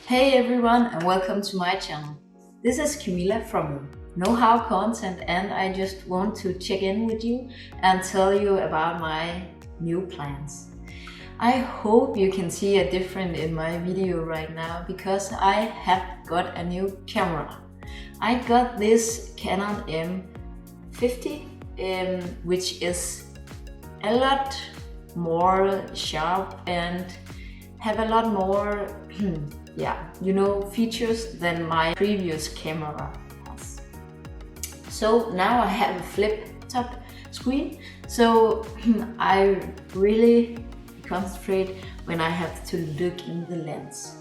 Hey everyone, and welcome to my channel. This is Camilla from TheKnowHowContent, and I just want to check in with you and tell you about my new plans. I hope you can see a difference in my video right now because I have got a new camera. I got this Canon M50, which is a lot more sharp and have a lot more features than my previous camera has. So now I have a flip top screen, so I really concentrate when I have to look in the lens.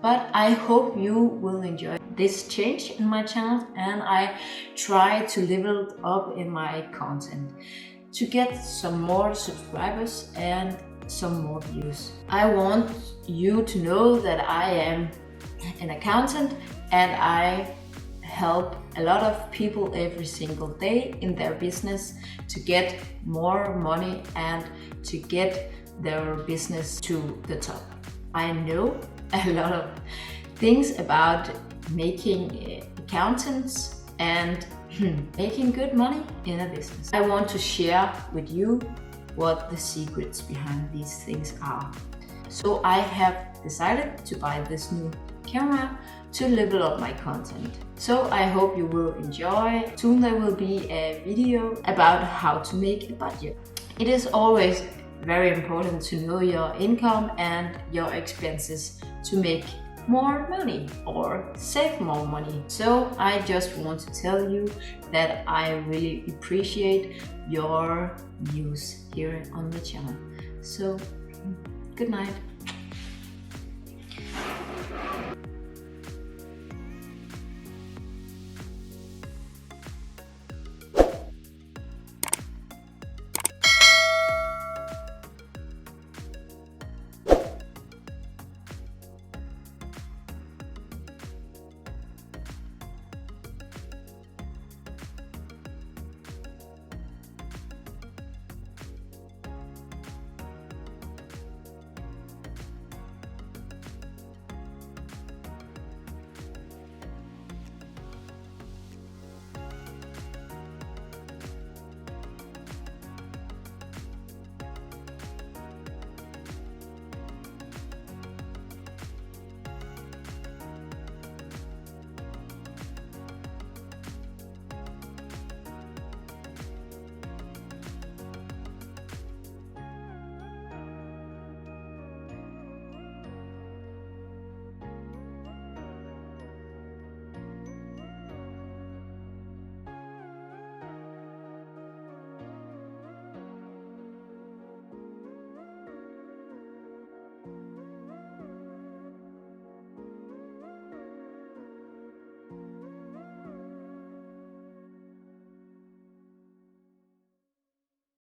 But I hope you will enjoy this change in my channel, and I try to level up in my content to get some more subscribers and some more views. I want you to know that I am an accountant and I help a lot of people every single day in their business to get more money and to get their business to the top. I know a lot of things about making accountants and making good money in a business. I want to share with you what the secrets behind these things are. So I have decided to buy this new camera to level up my content. So I hope you will enjoy. Soon there will be a video about how to make a budget. It is always very important to know your income and your expenses to make more money or save more money. So I just want to tell you that I really appreciate your views here on the channel. So good night.